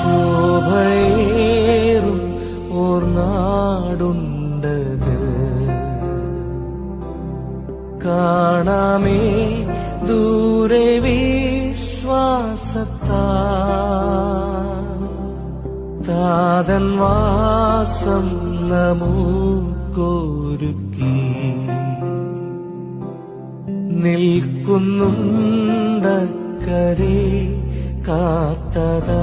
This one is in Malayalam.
ശോഭയേറും ഓർ നാടുണ്ടത് കാണാമേ ദൂരെ വിശ്വാസത്താ താതൻ വാസം നമുക്കൊരുക്കി നിൽക്കുന്നുണ്ടക്കരെ കാത്തതാ.